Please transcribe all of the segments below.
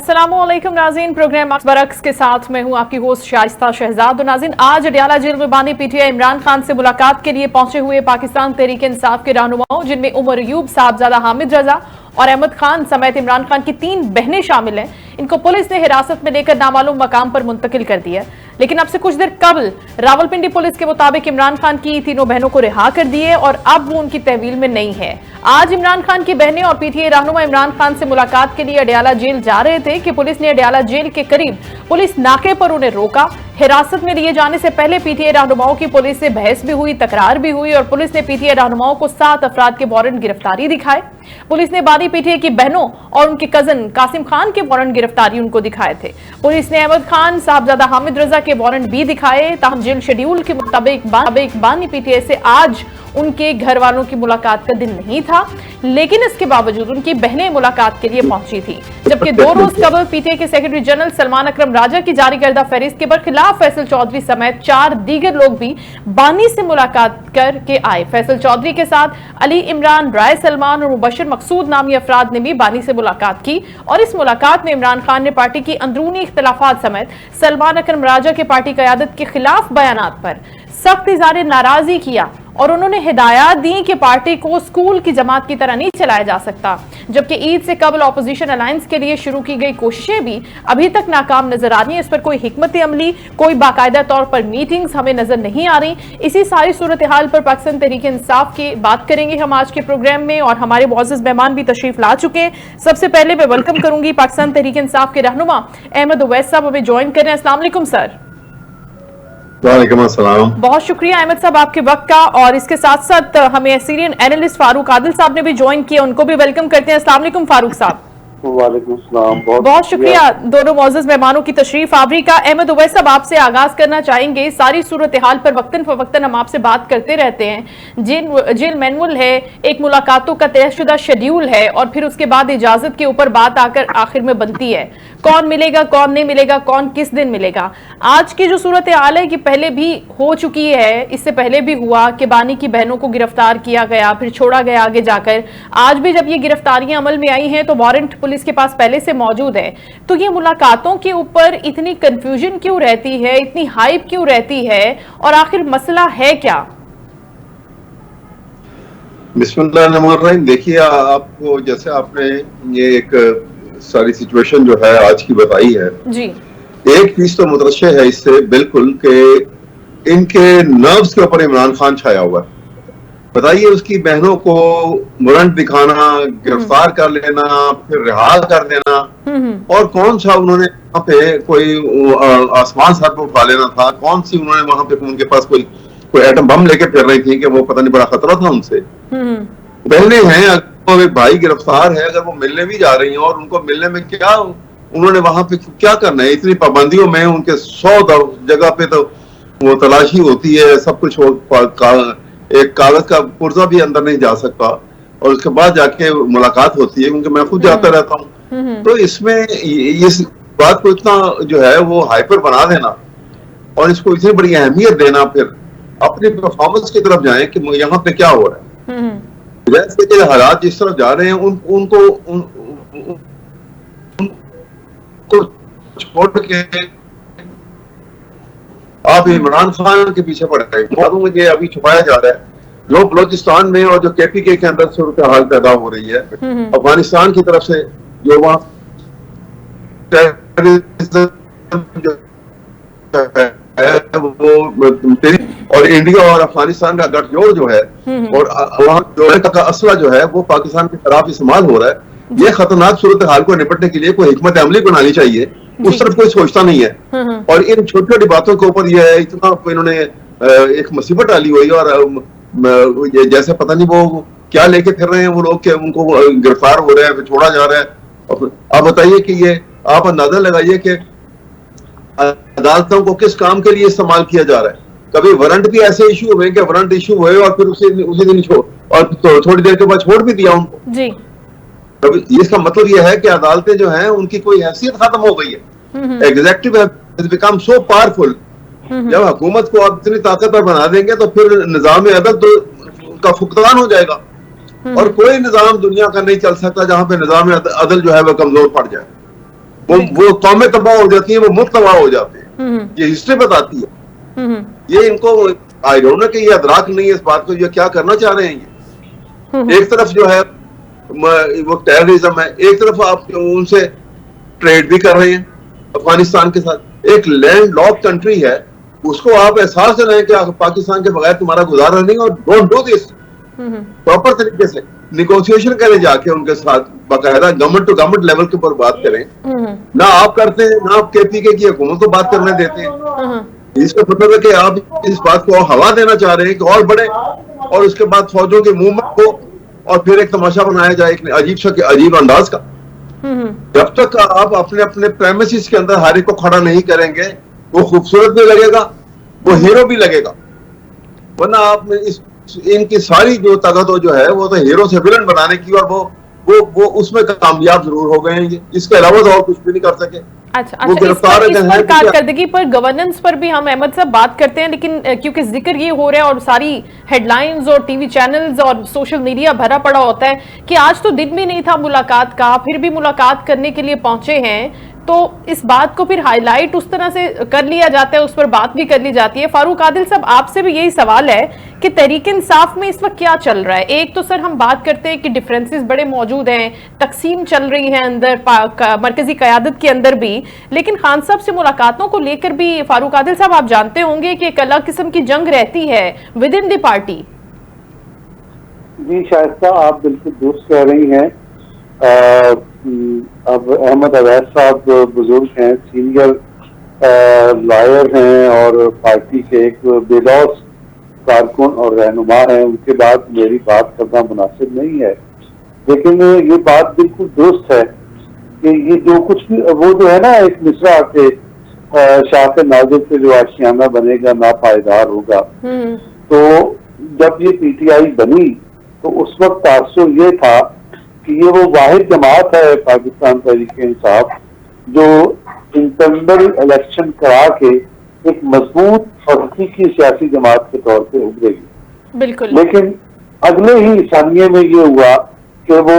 अस्सलामुअलैकुम नाज़रीन, प्रोग्राम बरक्स के साथ मैं हूं आपकी होस्ट शाइस्ता शहजाद। नाज़रीन, आज अडयाला जेल में बानी पीटीआई इमरान खान से मुलाकात के लिए पहुंचे हुए पाकिस्तान तहरीक इंसाफ के रहनुमाओं, जिनमें उमर अयूब, साहबजादा हामिद रजा और अहमद खान समेत इमरान खान की 3 बहनें शामिल हैं, इनको पुलिस ने हिरासत में लेकर नामालूम मकाम पर मुंतकिल कर दिया। लेकिन अब से कुछ देर कबल रावलपिंडी पुलिस के मुताबिक इमरान खान की तीनों बहनों को रिहा कर दिए और अब वो उनकी तहवील में नहीं है। आज इमरान खान की बहनें और पीटीआई रहनुमा इमरान खान से मुलाकात के लिए अडयाला जेल जा रहे थे कि पुलिस ने अडयाला जेल के करीब पुलिस नाके पर उन्हें रोका। हिरासत में लिए जाने से पहले पीटीआई रहनुमाओं की पुलिस से बहस भी हुई, तकरार भी हुई और पुलिस ने पीटीआई रहनुमाओं को 7 अफराद के वारंट गिरफ्तारी दिखाए। पुलिस ने बानी पीटीआई की बहनों और उनके कजन कासिम खान के वारंट गिरफ्तारी उनको दिखाए थे। पुलिस ने अहमद खान, साहबजादा हामिद रजा के वारंट भी दिखाए। ताहम जेल शेड्यूल के मुताबिक बानी पीटीआई से आज उनके घर वालों की मुलाकात का दिन नहीं था, लेकिन इसके बावजूद उनकी बहनें मुलाकात के लिए पहुंची थी। जबकि 2 रोज कबल पीटीआई के सेक्रेटरी जनरल सलमान अकरम राजा की जारी करदा फहरिस्त के बरखिलाफ फैसल चौधरी समेत 4 दीगर लोग भी बानी से मुलाकात करके आए। फैसल चौधरी के साथ अली इमरान, राय सलमान और मुबशर मकसूद नामी अफराद ने भी बानी से मुलाकात की और इस मुलाकात में इमरान खान ने पार्टी की अंदरूनी इख्तलाफात समेत सलमान अकरम राजा के पार्टी क़यादत के खिलाफ बयानात पर सख्त इज़हार नाराजगी किया और उन्होंने हिदायत दी कि पार्टी को स्कूल की जमात की तरह नहीं चलाया जा सकता। जबकि ईद से कबल ऑपोजिशन अलायंस के लिए शुरू की गई कोशिशें भी अभी तक नाकाम नजर आ रही हैं। इस पर कोई हिकमत अमली, कोई बाकायदा तौर पर मीटिंग्स हमें नजर नहीं आ रही। इसी सारी सूरत हाल पर पाकिस्तान तहरीक इंसाफ की बात करेंगे हम आज के प्रोग्राम में और हमारे मुअज़्ज़ज़ मेहमान भी तशरीफ ला चुके हैं। सबसे पहले मैं वेलकम करूंगी पाकिस्तान तहरीक इंसाफ के रहनुमा अहमद उवैस साहब, हमें ज्वाइन कर रहे हैं। अस्सलाम वालेकुम सर। वालेकुम अस्सलाम। बहुत शुक्रिया अहमद साहब आपके वक्त का। और इसके साथ साथ हमें सीरियन एनालिस्ट फारूक आदिल साहब ने भी ज्वाइन किया, उनको भी वेलकम करते हैं। अस्सलाम वालेकुम फारूक साहब। वालेकुम सलाम। बहुत शुक्रिया दोनों मुअज़्ज़ज़ मेहमानों की तशरीफ आवरी का। अहमद उवैस साहब, आपसे आगाज करना चाहेंगे। सारी सूरत हाल पर वक्तन फवक्तन हम आपसे बात करते रहते हैं। जेल मैनुअल है, एक मुलाकातों का तयशुदा शेड्यूल है और फिर उसके बाद इजाजत के ऊपर बात आकर आखिर में बनती है कौन मिलेगा, कौन नहीं मिलेगा, कौन किस दिन मिलेगा। आज की जो सूरत हाल है कि पहले भी हो चुकी है, इससे पहले भी हुआ कि बानी की बहनों को गिरफ्तार किया गया, फिर छोड़ा गया आगे जाकर। आज भी जब ये गिरफ्तारियां अमल में आई हैं तो वारंट पुलिस के पास पहले से मौजूद है। तो ये मुलाकातों के ऊपर इतनी कंफ्यूजन क्यों रहती है, इतनी हाइप क्यों रहती है और आखिर मसला है क्या? बिस्मिल्लाहिर्रहमानिर्रहीम। देखिए, आपको जैसे आपने ये एक सारी सिचुएशन जो है आज की बताई है जी, एक चीज तो मुतरश्शे है इससे बिल्कुल कि इनके नर्व्स के ऊपर इमरान खान छाया हुआ है। बताइए, उसकी बहनों को वारंट दिखाना, गिरफ्तार कर लेना, फिर रिहा कर देना, और कौन सा उन्होंने वहां पे कोई आसमान सर पर उठा लेना था? कौन सी उन्होंने वहां पे उनके पास कोई एटम बम लेके फिर रही थी कि वो पता नहीं बड़ा खतरा था उनसे? बहने हैं, अगर भाई गिरफ्तार है, अगर वो मिलने भी जा रही हैं और उनको मिलने में क्या उन्होंने वहां पे क्या करना है? इतनी पाबंदियों में उनके 100 जगह पे तो वो तलाशी होती है, सब कुछ एक कागज का पुर्जा भी अंदर नहीं जा सकता और उसके बाद जाके मुलाकात होती है, क्योंकि मैं खुद जाता रहता हूँ। तो इसमें इस बात को इतना जो है वो हाइपर बना देना और इसको इतनी बड़ी अहमियत देना, फिर अपनी परफॉर्मेंस की तरफ जाएं कि यहाँ पे क्या हो रहा है। जैसे कि हालात जिस तरफ जा रहे हैं उनको छोड़ के आप इमरान खान के पीछे पड़ गए। मुझे अभी छुपाया जा रहा है जो बलोचिस्तान में और जो केपीके के अंदर सूरत हाल पैदा हो रही है, अफगानिस्तान की तरफ से जो वहां और इंडिया और अफगानिस्तान का गठजोड़ जो है और वहां जो का असला जो है वो पाकिस्तान के खिलाफ इस्तेमाल हो रहा है। ये खतरनाक सूरत हाल को निपटने के लिए कोई हिकमत अमली बनानी चाहिए, उस तरफ कोई सोचता नहीं है। और इन छोटी छोटी बातों के ऊपर ये इतना इन्होंने एक मुसीबत डाली हुई है और जैसे पता नहीं वो क्या लेके फिर रहे हैं वो लोग, के उनको गिरफ्तार हो रहे हैं, छोड़ा जा रहा है। आप बताइए कि ये आप अंदाजा लगाइए कि अदालतों को किस काम के लिए इस्तेमाल किया जा रहा है। कभी वारंट भी ऐसे इशू हुए कि वारंट इशू हुए और फिर उसी दिन छोड़ और तो थोड़ी देर के बाद छोड़ भी दिया उनको जी। कभी इसका मतलब यह है कि अदालतें जो हैं उनकी कोई हैसियत खत्म हो गई है। Executive has become so powerful. जब हुकूमत को आप इतनी ताकतवर बना देंगे तो फिर निजाम अदल तो का फुकदान हो जाएगा और कोई निजाम दुनिया का नहीं चल सकता जहां पे निजाम अदल जो है वो कमजोर पड़ जाए। वो कौमें तबाह हो जाती है, वो मुल्क तबाह हो जाते हैं। ये हिस्ट्री बताती है। ये इनको आई डोंट नो कि ये अदराक नहीं है इस बात को, ये क्या करना चाह रहे हैं। ये एक तरफ जो है वो टेररिज्म है, एक तरफ आप उनसे ट्रेड भी कर रहे हैं अफगानिस्तान के साथ। एक लैंड लॉक कंट्री है, उसको आप एहसास दिलाएं कि पाकिस्तान के बगैर तुम्हारा गुजारा नहीं, और डोंट डू दिस। प्रॉपर तरीके से निगोशिएशन करें जाके उनके साथ, बाकायदा गवर्नमेंट टू गवर्नमेंट लेवल के ऊपर बात करें। ना आप करते हैं, ना आप केपीके की हुकूमत को बात करने देते हैं। इसका मतलब है कि आप इस बात को हवा देना चाह रहे हैं कि और बढ़े, और उसके बाद फौजों की मूवमेंट हो, और फिर एक तमाशा बनाया जाए एक अजीब अंदाज का। जब तक आप अपने अपने प्रेमिसेस के अंदर हर एक को खड़ा नहीं करेंगे, वो खूबसूरत भी लगेगा, वो हीरो भी लगेगा। वरना आप इनकी सारी जो ताकत जो है वो तो हीरो से विलन बनाने की, और वो उसमें कामयाब जरूर हो गए हैं। इसके अलावा तो और कुछ भी नहीं कर सके। अच्छा, इस पर कारकर्दगी पर, गवर्नेंस पर भी हम अहमद साहब बात करते हैं, लेकिन क्योंकि जिक्र ये हो रहा है और सारी हेडलाइंस और टीवी चैनल्स और सोशल मीडिया भरा पड़ा होता है कि आज तो दिन भी नहीं था मुलाकात का, फिर भी मुलाकात करने के लिए पहुंचे हैं, तो इस बात को फिर हाईलाइट उस तरह से कर लिया जाता है, उस पर बात भी कर ली जाती है। फारूक आदिल साहब, आपसे भी यही सवाल है कि तहरीक इंसाफ में इस वक्त क्या चल रहा है? एक तो सर हम बात करते हैं कि डिफरेंसेस बड़े मौजूद हैं, तकसीम चल रही है अंदर मरकजी क़यादत के अंदर भी, लेकिन खान साहब से मुलाकातों को लेकर भी फारूक आदिल साहब आप जानते होंगे कि एक अलग किस्म की जंग रहती है विद इन द पार्टी। जी शाइस्ता, आप बिल्कुल दुरुस्त कह रही हैं। अब अहमद अवैस साहब बुजुर्ग हैं, सीनियर लॉयर हैं और पार्टी के एक बेलौस कारकुन और रहनुमा हैं, उनके बाद मेरी बात करना मुनासिब नहीं है। लेकिन ये बात बिल्कुल दुरुस्त है कि ये जो कुछ भी वो जो है ना, एक मिसरा के शाह नाजिर पे जो आशियाना बनेगा ना पायदार होगा। तो जब ये पीटीआई बनी तो उस वक्त तासुर ये था कि ये वो वाहिद जमात है पाकिस्तान तहरीक इंसाफ जो इंटरनल इलेक्शन करा के एक मजबूत और हकीकी सियासी जमात के तौर पे उभरेगी। बिल्कुल। लेकिन अगले ही सानिये में ये हुआ कि वो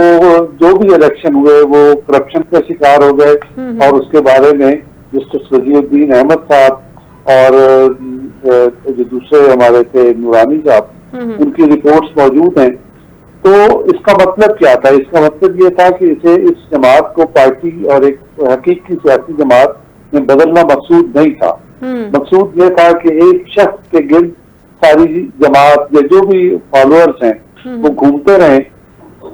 जो भी इलेक्शन हुए वो करप्शन का शिकार हो गए, और उसके बारे में जस्टिस वजीरुद्दीन अहमद साहब और जो दूसरे हमारे थे नूरानी साहब, उनकी रिपोर्ट्स मौजूद हैं। तो इसका मतलब क्या था? इसका मतलब ये था कि इसे इस जमात को पार्टी और एक हकीकी सियासी जमात में बदलना मकसूद नहीं था। मकसूद ये था कि एक शख्स के गिर्द सारी जमात या जो भी फॉलोअर्स हैं वो घूमते रहे।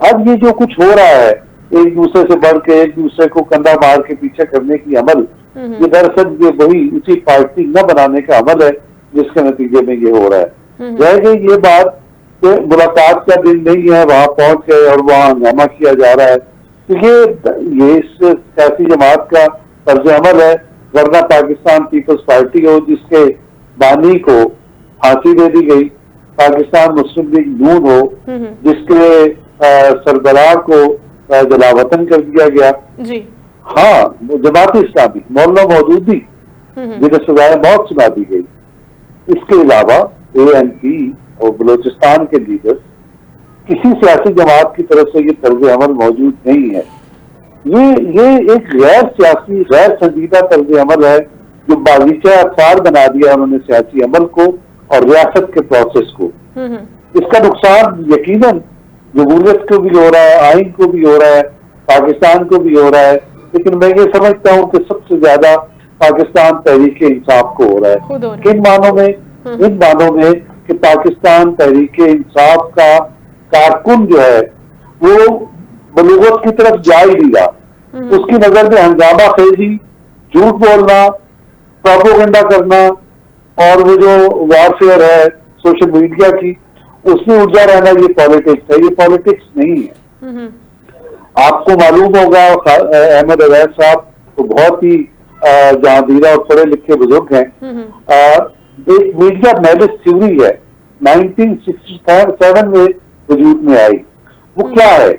अब ये जो कुछ हो रहा है, एक दूसरे से बढ़ के एक दूसरे को कंधा मार के पीछे करने की अमल, ये दरअसल ये वही उसी पार्टी न बनाने का अमल है जिसके नतीजे में ये हो रहा है। रह गई ये बात कि मुलाकात का दिन नहीं है, वहां पहुंच गए और वहां हंगामा किया जा रहा है, तो ये इस सियासी जमात का तर्ज अमल है। वरना पाकिस्तान पीपल्स पार्टी हो जिसके बानी को फांसी दे दी गई, पाकिस्तान मुस्लिम लीग नून हो जिसके सरबराह को जलावतन कर दिया गया जी। हाँ, जमात इस्लामी मौलाना मौदूदी जिन्हें सजाए मौत सुना दी गई। इसके अलावा ANP और बलोचिस्तान के लीडर, किसी सियासी जमात की तरफ से ये तर्ज अमल मौजूद नहीं है। ये एक गैर सियासी गैर संजीदा तर्ज अमल है जो बागीचा अफसार बना दिया उन्होंने सियासी अमल को और रियासत के प्रोसेस को। इसका नुकसान यकीनन जमहूरियत को भी हो रहा है, आइन को भी हो रहा है, पाकिस्तान को भी हो रहा है, लेकिन मैं ये समझता हूँ कि सबसे ज्यादा पाकिस्तान तहरीक इंसाफ को हो रहा है। किन मानों में? इन मानों में कि पाकिस्तान तहरीक इंसाफ का कारकुन जो है वो बलूगत की तरफ जा ही नहीं रहा। उसकी नजर में हंगामा खेजी, झूठ बोलना, प्रोपेगेंडा करना और वो जो वॉरफेयर है सोशल मीडिया की, उसमें उलझा रहना, ये पॉलिटिक्स है। ये पॉलिटिक्स नहीं है। आपको मालूम होगा अहमद अवैस साहब तो बहुत ही जहांदीरा और पढ़े लिखे बुजुर्ग हैं। एक मीडिया मैलिस थ्योरी है 1967 में वजूद में आई। वो क्या है?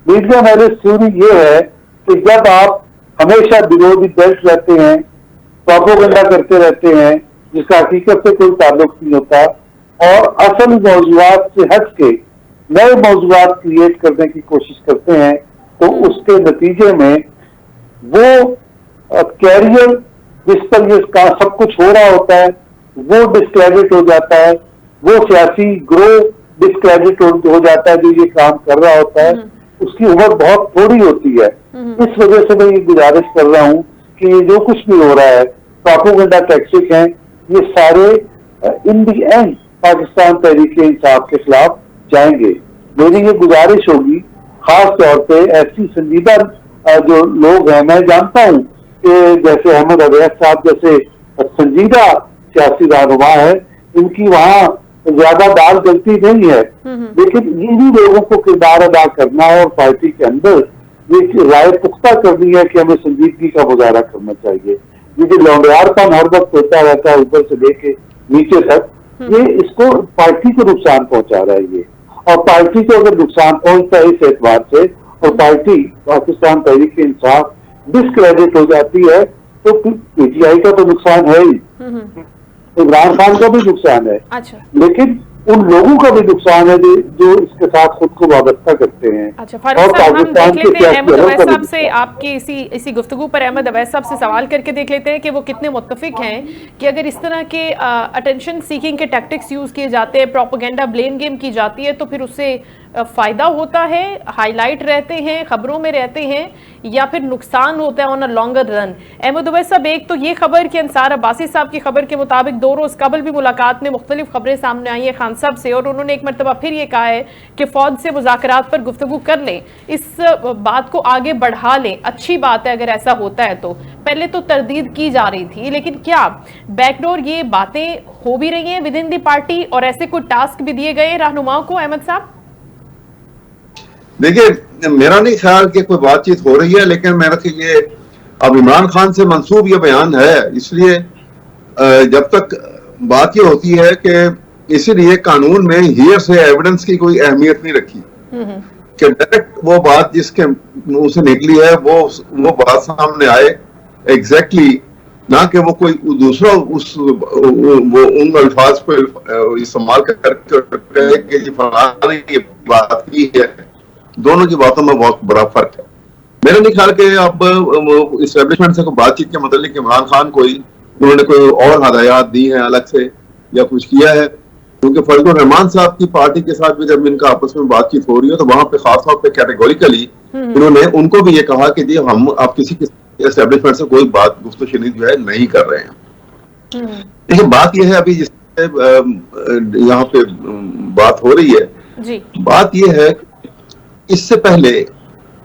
मीडिया मैलिस थ्योरी ये है कि जब आप हमेशा विरोधी बेल्ट रहते हैं, प्रोपेगेंडा करते रहते हैं जिसका हकीकत से कोई ताल्लुक नहीं होता, और असल मौजूदात से हट के नए मौजूदात क्रिएट करने की कोशिश करते हैं, तो उसके नतीजे में वो कैरियर जिस पर ये सब कुछ हो रहा होता है वो डिस्क्रेडिट हो जाता है, वो सियासी ग्रोह डिस्क्रेडिट हो जाता है जो ये काम कर रहा होता है, उसकी उम्र बहुत थोड़ी होती है। इस वजह से मैं ये गुजारिश कर रहा हूँ कि ये जो कुछ भी हो रहा है, प्रोपेगेंडा टैक्टिक हैं, ये सारे इन दी एंड पाकिस्तान तहरीक-ए-इंसाफ के खिलाफ जाएंगे। मेरी ये गुजारिश होगी खास तौर पे ऐसी संजीदा जो लोग हैं, मैं जानता हूँ कि जैसे अहमद अवैस साहब जैसे संजीदा सियासी रहनुमा है, इनकी वहाँ ज्यादा दाल गलती नहीं है, लेकिन इन्हीं लोगों को किरदार अदा करना है और पार्टी के अंदर ये राय पुख्ता करनी है कि हमें संजीदगी का मुजाहरा करना चाहिए। ये जो लौंडियारपन हर वक्त होता रहता है ऊपर से लेके नीचे तक, ये इसको पार्टी को नुकसान पहुंचा रहा है ये, और पार्टी को अगर नुकसान पहुंचता है इस एतबार से और पार्टी पाकिस्तान तहरीक-ए-इंसाफ डिस्क्रेडिट हो जाती है तो पीटीआई का तो नुकसान है ही, इमरान खान का भी नुकसान है। अच्छा। लेकिन उन लोगों का भी नुकसान है जो इसके साथ खुद को वाबस्ता करते हैं। अच्छा फारूक साहब, हम देख लेते हैं अहमद अवैस साहब से, आपकी इसी गुफ्तगू पर अहमद अवैस साहब से सवाल करके देख लेते हैं कि वो कितने मुत्तफिक हैं कि अगर इस तरह के अटेंशन सीकिंग के टैक्टिक्स यूज किए जाते हैं, प्रोपेगेंडा ब्लेम गेम की जाती है, तो फिर उससे फायदा होता है, हाईलाइट रहते हैं, खबरों में रहते हैं, या फिर नुकसान होता है on a longer run? Ahmed Awais साहब, एक तो ये खबर कि अंसार अब्बासी साहब की खबर के मुताबिक 2 रोज कबल भी मुलाकात में मुख्तलिफ खबरें सामने आई है खान साहब से, और उन्होंने एक मरतबा फिर ये कहा है कि फौज से मुज़ाकरात पर गुफ्तगू कर लें, इस बात को आगे बढ़ा लें। अच्छी बात है अगर ऐसा होता है तो। पहले तो तरदीद की जा रही थी, लेकिन क्या बैकडोर ये बातें हो भी रही हैं विद इन दी पार्टी, और ऐसे कोई टास्क भी दिए गए रहनुमाओं को? अहमद साहब देखिए, मेरा नहीं ख्याल कि कोई बातचीत हो रही है, लेकिन मेरा कि ये अब इमरान खान से मंसूब ये बयान है, इसलिए जब तक बात ये होती है कि इसीलिए कानून में हियर से एविडेंस की कोई अहमियत नहीं रखी कि डायरेक्ट वो बात जिसके मुंह से निकली है वो बात सामने आए एग्जैक्टली, ना कि वो कोई दूसरा वो उन अल्फाज को इस्तेमाल करके फलाने की बात की है। दोनों की बातों में बहुत बड़ा फर्क है। मेरा नहीं ख्याल कि अब इस्टेब्लिशमेंट से कोई बातचीत के मतलब इमरान खान उन्होंने कोई और हदायत दी है अलग से या कुछ किया है, क्योंकि फजलुर रहमान साहब की पार्टी के साथ भी जब इनका आपस में बातचीत हो रही है तो वहां पे खासतौर पे कैटेगोरिकली इन्होंने उनको भी ये कहा कि जी हम आप किसी एस्टेब्लिशमेंट से कोई बात गुफ्तगू जो है नहीं कर रहे हैं। लेकिन बात यह है अभी जिससे यहाँ पे बात हो रही है जी, बात यह है इससे पहले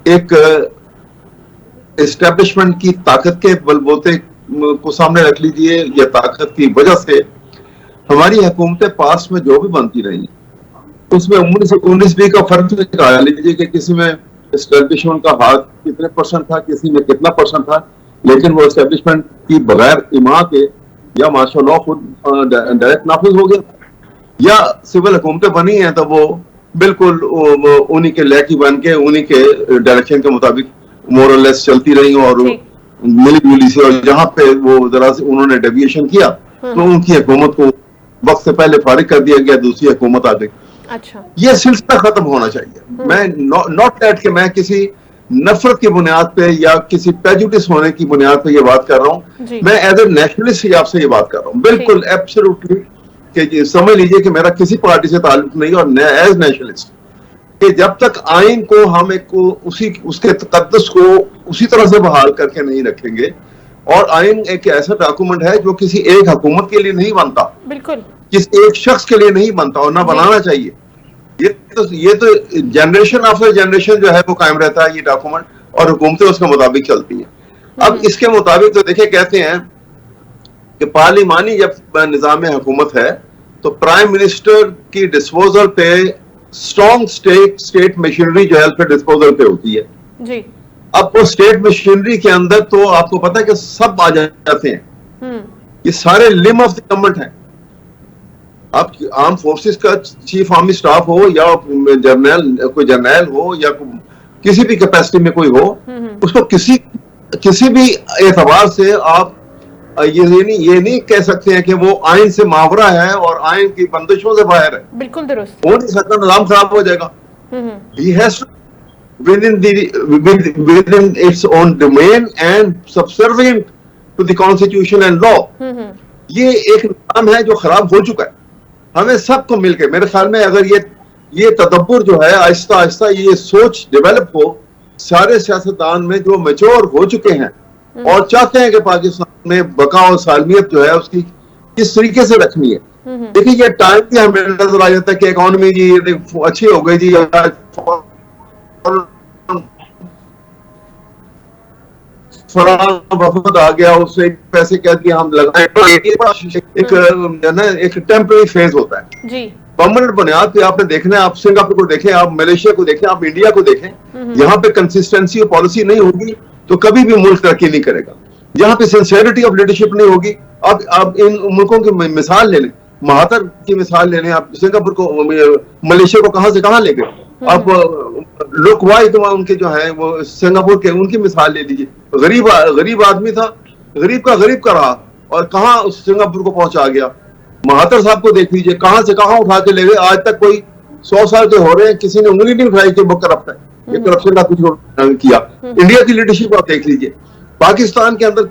एक एस्टेब्लिशमेंट की ताकत के बलबूते को सामने रख लीजिए या ताकत की वजह से हमारी हुकूमतें पास में जो भी बनती रही उसमें 19-20 का फर्क निकाल लीजिए कि किसी में एस्टेब्लिशमेंट का हाथ कितने परसेंट था, किसी में कितना परसेंट था, लेकिन वो एस्टेब्लिशमेंट की बगैर इमा के या माशाअल्लाह खुद डायरेक्ट नाफिज हो गया या सिविल हुकूमतें बनी हैं तो वो बिल्कुल उन्हीं के लैकी बन के उन्हीं के डायरेक्शन के मुताबिक मोरलेस चलती रही और मिली जुली से, और जहां पे वो जरा से उन्होंने डेविएशन किया तो उनकी हुकूमत को वक्त से पहले फारिग कर दिया गया, दूसरी हुकूमत आ गई। अच्छा, ये सिलसिला खत्म होना चाहिए। मैं नॉट दैट कि मैं किसी नफरत की बुनियाद पे या किसी प्रेजुडिस होने की बुनियाद पे ये बात कर रहा हूँ, मैं एज ए नेशनलिस्ट ही आपसे ये बात कर रहा हूँ, बिल्कुल एब्सोल्युटली कि समझ लीजिए कि मेरा किसी पार्टी से ताल्लुक नहीं, और एज नेशनलिस्ट कि जब तक आइन को हम उसके तकद्दुस को उसी तरह से बहाल करके नहीं रखेंगे, और आइन एक ऐसा डॉक्यूमेंट है जो किसी एक हुकूमत के लिए नहीं बनता, बिल्कुल किसी एक शख्स के लिए नहीं बनता और ना बनाना चाहिए। ये तो जनरेशन आफ्टर जनरेशन जो है वो कायम रहता है ये डॉक्यूमेंट, और हुकूमतें उसके मुताबिक चलती हैं। अब इसके मुताबिक तो देखिए कहते हैं कि पार्लिमानी जब निजाम हुकूमत है तो प्राइम मिनिस्टर की डिस्पोजल पे स्ट्रॉन्ग स्टेट मशीनरी जो है फिर डिस्पोजल पे होती है जी। अब वो स्टेट मशीनरी के अंदर तो आपको पता है कि सब आ जाते हैं, ये सारे लिम ऑफ द गवर्नमेंट हैं। आप आर्म फोर्सेस का चीफ आर्मी स्टाफ हो या कोई जर्नल हो या किसी भी कैपेसिटी में कोई हो, उसको किसी भी एतबार से आप ये नहीं कह सकते हैं कि वो आइन से मावरा है और आइन की बंदिशों से बाहर है। बिल्कुल दुरुस्त, हो नहीं सकता, निजाम खराब हो जाएगा। He has to within its own domain and subservient to the constitution and law. ये एक निज़ाम है जो खराब हो चुका है। हमें सबको मिलकर, मेरे ख्याल में अगर ये तदब्बुर जो है आहिस्ता आहिस्ता ये सोच डेवलप हो सारे सियासतदान में जो मैच्योर हो चुके हैं और चाहते हैं कि पाकिस्तान में बका और सालमियत जो है उसकी किस तरीके से रखनी है। देखिए ये टाइम भी हमें नजर आ जाता है कि इकोनॉमी जी अच्छी हो गई जी, वफद आ गया, उससे पैसे कह दिए हम लगाए, एक टेम्पररी फेज होता है जी। परमानेंट बुनियाद पे आपने देखना है, आप सिंगापुर को देखें, आप मलेशिया को देखें, आप इंडिया को देखें, यहाँ पे कंसिस्टेंसी और पॉलिसी नहीं होगी तो कभी भी मुल्क तरक्की नहीं करेगा। जहाँ पे सिंसियरिटी ऑफ लीडरशिप नहीं होगी, आप इन मुल्कों की मिसाल ले लें, महातर की मिसाल ले लें, आप सिंगापुर को मलेशिया को कहां से कहां ले गए, आप लोकवाई तो उनके जो है वो सिंगापुर के उनकी मिसाल ले लीजिए। गरीब आदमी था, गरीब का रहा और कहां उस सिंगापुर को पहुंचा गया। महातर साहब को देख लीजिए, कहां से कहां उठा के ले गए, आज तक कोई 100 साल के हो रहे हैं, किसी ने उंगली नहीं उठाई कि वो करप्ट है, ये करप्शन का कुछ किया। इंडिया की लीडरशिप आप देख लीजिए, पाकिस्तान के अंदर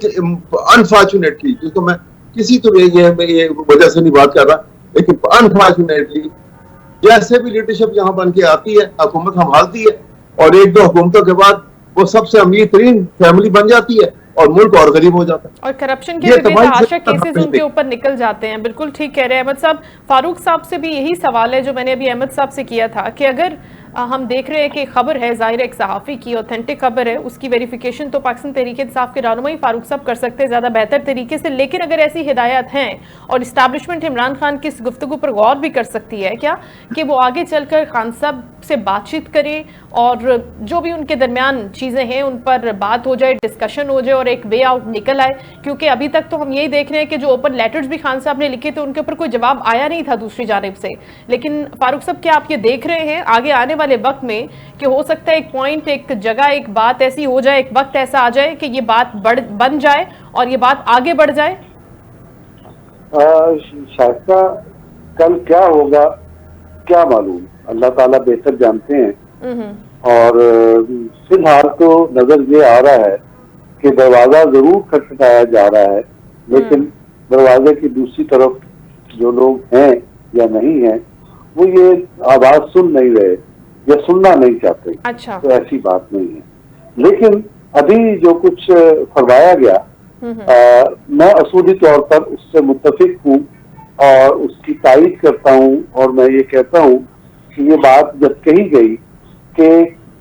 अनफॉर्चुनेटली, जिसको मैं किसी तो ये वजह से नहीं बात कर रहा, लेकिन अनफॉर्चुनेटली जैसे भी लीडरशिप यहाँ बन के आती है, हुकूमत संभालती है और एक दो हुकूमतों के बाद वो सबसे अमीर तरीन फैमिली बन जाती है और मुल्क और गरीब हो जाता है। और करप्शन के बेतहाशा केसेस उनके ऊपर निकल जाते हैं। बिल्कुल ठीक कह रहे हैं अहमद साहब। फारूक साहब से भी यही सवाल है जो मैंने अभी अहमद साहब से किया था कि अगर हम देख रहे हैं कि खबर है, जाहिर एक सहाफ़ी की ऑथेंटिक खबर है, उसकी वेरिफिकेशन तो पाकिस्तान तहरीक इंसाफ के रहनुमाई फारूक साहब कर सकते हैं ज़्यादा बेहतर तरीके से, लेकिन अगर ऐसी हिदायत हैं और इस्टेब्लिशमेंट इमरान खान की इस गुफ्तगू पर गौर भी कर सकती है क्या कि वो आगे चलकर खान साहब से बातचीत करें और जो भी उनके दरमियान चीज़ें हैं उन पर बात हो जाए, डिस्कशन हो जाए और एक वे आउट निकल आए। क्योंकि अभी तक तो हम यही देख रहे हैं कि जो ओपन लेटर्स भी खान साहब ने लिखे थे उनके ऊपर कोई जवाब आया नहीं था दूसरी जानिब से। लेकिन फारूक साहब क्या आप ये देख रहे हैं आगे आने वाले वक्त में कि हो सकता है एक पॉइंट, एक जगह, एक बात ऐसी हो जाए, एक वक्त ऐसा आ जाए कि ये बात बन जाए और ये बात आगे बढ़ जाए? शायद कल क्या होगा क्या मालूम, अल्लाह ताला बेहतर जानते हैं। और फिलहाल तो नजर ये आ रहा है कि दरवाजा जरूर खटखटाया जा रहा है, लेकिन दरवाजे की दूसरी तरफ जो लोग हैं या नहीं हैं वो ये आवाज सुन नहीं रहे या सुनना नहीं चाहते। अच्छा। तो ऐसी बात नहीं है, लेकिन अभी जो कुछ फरमाया गया मैं असूली तौर पर उससे मुत्तफिक हूँ और उसकी तायीद करता हूँ। और मैं ये कहता हूँ कि ये बात जब कही गई कि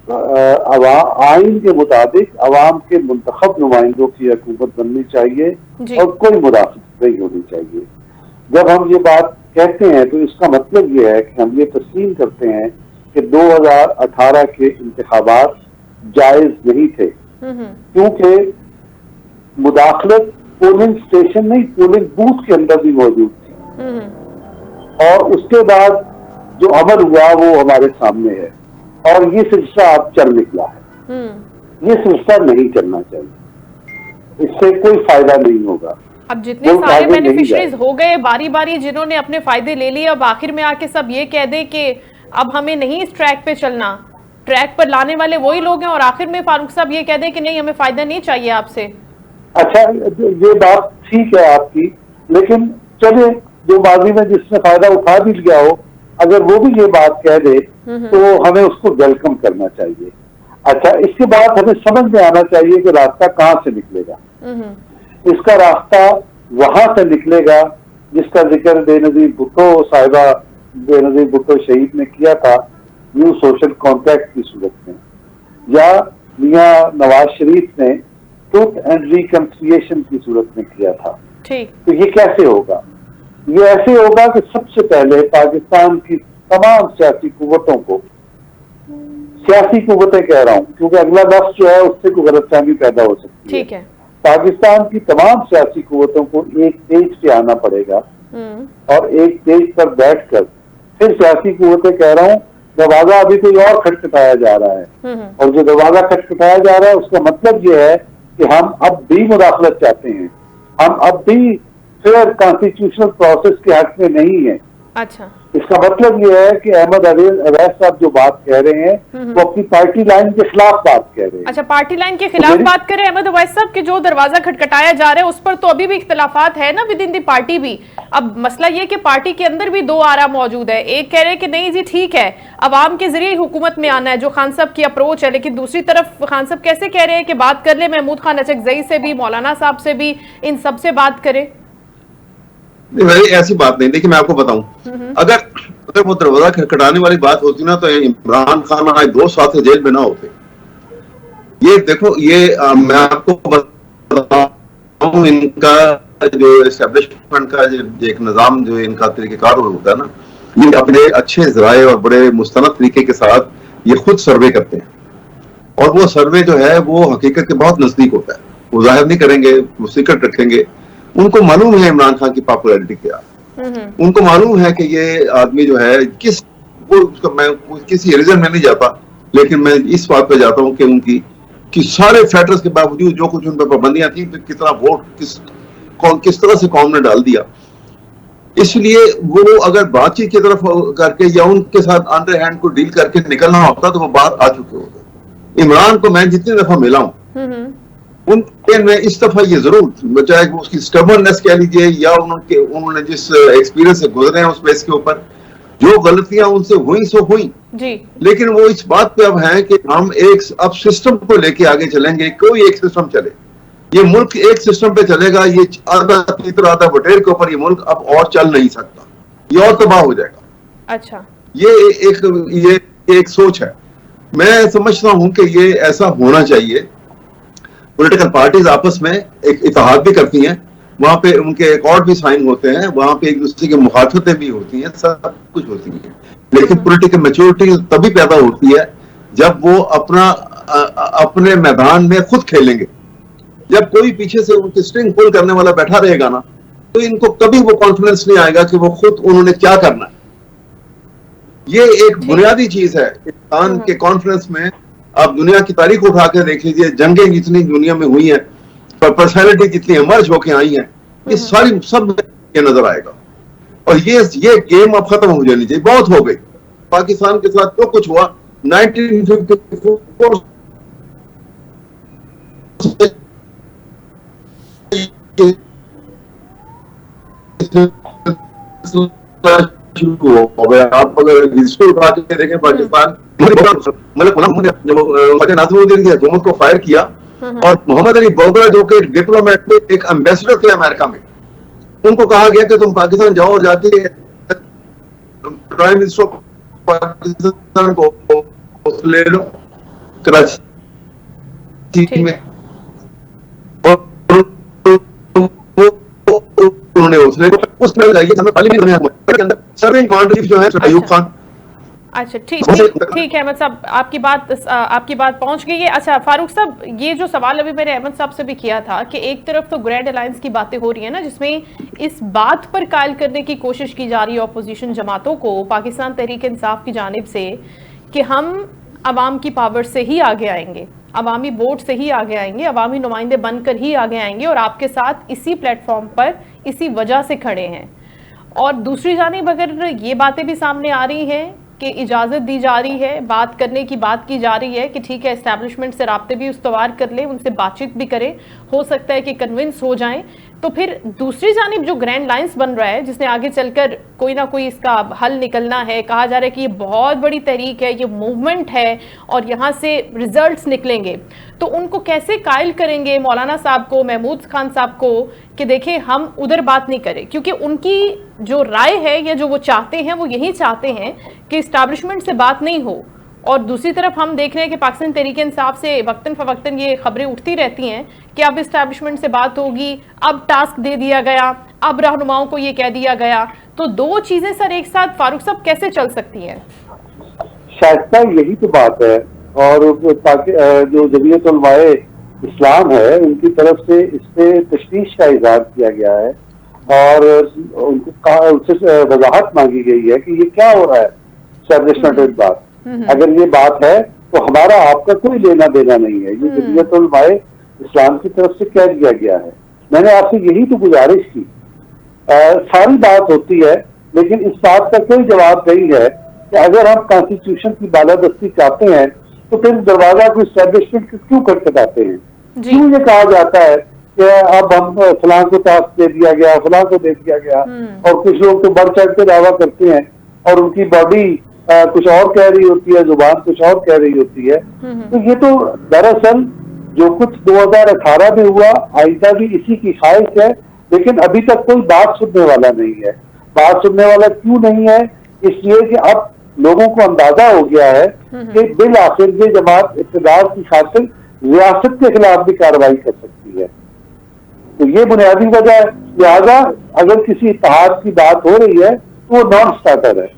आइन के मुताबिक अवाम के मुंतखब नुमाइंदों की हुकूमत बननी चाहिए और कोई मुदाखलत नहीं होनी चाहिए, जब हम ये बात कहते हैं तो इसका मतलब ये है कि हम ये तस्लीम करते हैं कि 2018 के इंतखाबात जायज नहीं थे, क्योंकि मुदाखलत पोलिंग स्टेशन नहीं पोलिंग बूथ के अंदर भी मौजूद थी। और उसके बाद जो अमल हुआ वो हमारे सामने है और ये सिलसिला अब चल निकला है। ये सिलसिला नहीं चलना चाहिए, इससे कोई फायदा नहीं होगा। अब जितने सारे बेनिफिशरीज हो गए बारी बारी जिन्होंने अपने फायदे ले लिए, अब आखिर में आके सब ये कह दे कि अब हमें नहीं इस ट्रैक पे चलना, ट्रैक पर लाने वाले वही लोग हैं और आखिर में फारूक साहब ये कह दे कि नहीं हमें फायदा नहीं चाहिए आपसे। अच्छा, ये बात ठीक है आपकी, लेकिन चलिए जो माजी में जिसने फायदा उठा भी लिया हो, अगर वो भी ये बात कह दे तो हमें उसको वेलकम करना चाहिए। अच्छा, इसके बाद हमें समझ में आना चाहिए कि रास्ता कहाँ से निकलेगा। इसका रास्ता वहां से निकलेगा जिसका जिक्र बेनजीर भुट्टो साहिबा बेनजीर भुट्टो शहीद ने किया था, न्यू सोशल कॉन्ट्रैक्ट की सूरत में, या मियां नवाज शरीफ ने ट्रुथ एंड रिकंसिलिएशन की सूरत में किया था। तो ये कैसे होगा? ये ऐसे होगा कि सबसे पहले पाकिस्तान की तमाम सियासी कुव्वतों को, सियासी कुव्वतें कह रहा हूँ क्योंकि अगला लफ्ज जो है उससे कोई गलतफहमी पैदा हो सकती है। पाकिस्तान की तमाम सियासी कुव्वतों को एक पेज पे आना पड़ेगा और एक पेज पर बैठकर फिर सियासी कुव्वतें कह रहा हूँ, दरवाजा अभी कोई और खटखटाया जा रहा है और जो दरवाजा खटखटाया जा रहा है उसका मतलब ये है कि हम अब भी मुदाखलत चाहते हैं, हम अब भी फेयर कॉन्स्टिट्यूशनल प्रोसेस के हक में नहीं है। अच्छा। इसका मतलब ये है कि अहमद अवैस साहब जो बात कह रहे हैं वो अपनी पार्टी लाइन के खिलाफ बात कह रहे हैं। अच्छा, पार्टी लाइन के खिलाफ बात करें अहमद अवैस साहब के जो दरवाजा खटखटाया जा रहा है उस पर तो अभी भी इख्तलाफात है ना विद इन दी पार्टी भी। अब मसला ये कि पार्टी के अंदर भी दो आरा मौजूद है, एक कह रहे हैं कि नहीं जी ठीक है अवाम के जरिए हुकूमत में आना है जो खान साहब की अप्रोच है, लेकिन दूसरी तरफ खान साहब कैसे कह रहे हैं कि बात कर ले महमूद खान अचकजई से भी, मौलाना साहब से भी, इन सब से बात करें। नहीं, ऐसी बात नहीं। देखिए मैं आपको बताऊं, अगर वो दरवाजा खटखटाने वाली बात होती ना तो इमरान खान आज 2 साल से जेल में ना होते। ये देखो, ये मैं आपको बताऊं, इनका जो एस्टेब्लिशमेंट का जो एक निजाम जो इनका तरीकेकार होता है ना, ये अपने अच्छे जराए और बड़े मुस्तनद तरीके के साथ ये खुद सर्वे करते हैं, और वो सर्वे जो है वो हकीकत के बहुत नजदीक होता है। वो जाहिर नहीं करेंगे, वो सीक्रेट रखेंगे। उनको मालूम है इमरान खान की पॉपुलैरिटी क्या, उनको मालूम है कि ये आदमी जो है मैं किसी रीजन में नहीं जाता, लेकिन मैं इस बात पे जाता हूं कि उनकी कि सारे फैक्टर्स के बावजूद जो कुछ उन पर पाबंदियां थी, तो कितना वोट किस तरह से कौम ने डाल दिया। इसलिए वो अगर बातचीत की तरफ करके या उनके साथ अंडर हैंड को डील करके निकलना होता तो वो बाहर आ चुके होते। इमरान को मैं जितनी दफा मिला हूं उनके में इस दफा ये जरूर, चाहे उसकी स्टबर्ननेस कह लीजिए या उन्होंने जिस एक्सपीरियंस से गुजरे हैं उस बेस के ऊपर, जो गलतियां उनसे हुई सो हुई जी, लेकिन वो इस बात पे अब है कि हम अब सिस्टम को लेके आगे चलेंगे। कोई एक सिस्टम चले, ये मुल्क एक सिस्टम पे चलेगा। ये आधा तीतर आधा बटेर के ऊपर ये मुल्क अब और चल नहीं सकता, ये और तबाह हो जाएगा। अच्छा, ये एक सोच है। मैं समझता हूं कि ये ऐसा होना चाहिए। पॉलिटिकल पार्टीज आपस में एक इत्तेहाद भी करती हैं, वहां पे उनके अकॉर्ड भी साइन होते हैं, वहां पे एक दूसरे की मुखालफतें भी होती हैं, सब कुछ होती है। लेकिन पॉलिटिकल मैच्योरिटी तभी पैदा होती है जब वो अपने मैदान में खुद खेलेंगे। जब कोई पीछे से उनकी स्ट्रिंग पुल करने वाला बैठा रहेगा ना, तो इनको कभी वो कॉन्फिडेंस नहीं आएगा कि वो खुद उन्होंने क्या करना है। ये एक बुनियादी चीज है इंसान के कॉन्फिडेंस में। आप दुनिया की तारीख उठा के देख लीजिए, जंगें जितनी दुनिया में हुई हैं, पर्सनैलिटी जितनी इमर्ज होके आई हैं, ये सारी सब ये नजर आएगा। और ये गेम अब खत्म हो जानी चाहिए, बहुत हो गई। पाकिस्तान के साथ जो कुछ हुआ 1954 आप अगर हिस्ट्री उठा के देखें पाकिस्तान, नाज़िमुद्दीन की हुकूमत को फायर किया और मोहम्मद अली बोगरा जो कि डिप्लोमेट थे, एक एम्बेसडर थे अमेरिका में, उनको कहा गया कि तुम पाकिस्तान जाओ और जाके प्राइम मिनिस्टर पाकिस्तान को ले लो कराची में। उन्होंने उसमें सर्विंग कमांडर जो है अयूब खान। अच्छा, ठीक है अहमद साहब, आपकी बात पहुंच गई है। अच्छा फारूक साहब, ये जो सवाल अभी मैंने अहमद साहब से भी किया था कि एक तरफ तो ग्रैंड अलायंस की बातें हो रही है ना, जिसमें इस बात पर कायल करने की कोशिश की जा रही है अपोजिशन जमातों को पाकिस्तान तहरीक इंसाफ की जानिब से कि हम अवाम की पावर से ही आगे आएंगे, अवामी वोट से ही आगे आएंगे, अवामी नुमाइंदे बनकर ही आगे आएंगे और आपके साथ इसी प्लेटफॉर्म पर इसी वजह से खड़े हैं। और दूसरी जानिब अगर ये बातें भी सामने आ रही हैं कि इजाज़त दी जा रही है, बात करने की बात की जा रही है कि ठीक है एस्टैब्लिशमेंट से राब्ते भी उस्तवार कर लें, उनसे बातचीत भी करें, हो सकता है कि कन्विंस हो जाएं, तो फिर दूसरी जानिब जो ग्रैंड लाइंस बन रहा है जिसने आगे चलकर कोई ना कोई इसका हल निकलना है, कहा जा रहा है कि ये बहुत बड़ी तहरीक है, ये मूवमेंट है और यहाँ से रिजल्ट्स निकलेंगे, तो उनको कैसे कायल करेंगे मौलाना साहब को, महमूद खान साहब को कि देखें हम उधर बात नहीं करें, क्योंकि उनकी जो राय है या जो वो चाहते हैं वो यही चाहते हैं कि इस्टेब्लिशमेंट से बात नहीं हो। और दूसरी तरफ हम देख रहे हैं कि पाकिस्तान तहरीक इंसाफ से वक्तन फवक्तन ये खबरें उठती रहती हैं कि अब इस्टेब्लिशमेंट से बात होगी, अब टास्क दे दिया गया, अब रहनुमाओं को ये कह दिया गया, तो दो चीजें सर एक साथ फारूक साहब कैसे चल सकती हैं? शायद यही तो बात है। और जो जमीयत उलमाए इस्लाम है उनकी तरफ से इस पे तशवीश का इजहार किया गया है और उनसे वजाहत मांगी गई है कि ये क्या हो रहा है एस्टेब्लिशमेंट के बाद। अगर ये बात है तो हमारा आपका कोई लेना देना नहीं है, ये जमीयत उलमाए इस्लाम की तरफ से कह दिया गया है। मैंने आपसे यही तो गुजारिश की। सारी बात होती है लेकिन इस बात का कोई जवाब नहीं है कि अगर हम कॉन्स्टिट्यूशन की बालादस्ती चाहते हैं तो फिर दरवाजा को इस्टेब्लिशमेंट क्यों खटखटाते हैं? क्यों ये कहा जाता है कि अब हम फलां को टास्क दे दिया गया, फलां को दे दिया गया, और कुछ लोग तो बढ़ चढ़ के दावा करते हैं और उनकी बॉडी कुछ और कह रही होती है, जुबान कुछ और कह रही होती है। तो ये तो दरअसल जो कुछ 2018 में हुआ आइंदा भी इसी की ख्वाहिश है, लेकिन अभी तक कोई बात सुनने वाला नहीं है। बात सुनने वाला क्यों नहीं है? इसलिए कि अब लोगों को अंदाजा हो गया है कि बिल आखिर ये जमात इक़्तिदार की खातिर रियासत के खिलाफ भी कार्रवाई कर सकती है। तो ये बुनियादी वजह है। लिहाजा अगर किसी इत्तेहाद की बात हो रही है तो वो नॉन स्टार्टर है।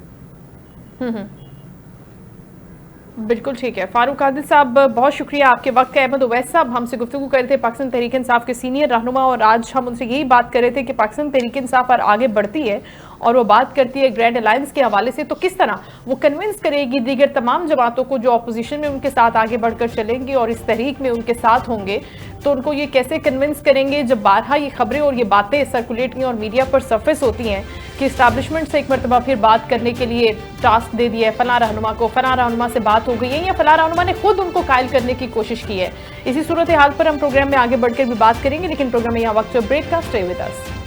बिल्कुल ठीक है। फारूक आदिल साहब, बहुत शुक्रिया आपके वक्त का। अहमद उवैस साहब हमसे गुफ्तगू कर रहे थे, पाकिस्तान तहरीक इंसाफ के सीनियर रहनुमा, और आज हम उनसे यही बात कर रहे थे कि पाकिस्तान तहरीक इंसाफ और आगे बढ़ती है और वो बात करती है ग्रैंड अलायंस के हवाले से, तो किस तरह वो कन्विंस करेगी दीगर तमाम जमातों को जो अपोजिशन में उनके साथ आगे बढ़कर चलेंगे और इस तहरीक में उनके साथ होंगे, तो उनको ये कैसे कन्विंस करेंगे जब बारहा ये खबरें और ये बातें सर्कुलेट और मीडिया पर सरफेस होती हैं कि इस्टेब्लिशमेंट से एक मरतबा फिर बात करने के लिए टास्क दे दिया है फलां रहनुमा को, फलां रहनुमा से बात हो गई है या फलां रहनुमा ने खुद उनको कायल करने की कोशिश की है। इसी सूरत हाल पर हम प्रोग्राम में आगे बढ़कर भी बात करेंगे, लेकिन प्रोग्राम में यहाँ वक्त ब्रेक का। Stay with us.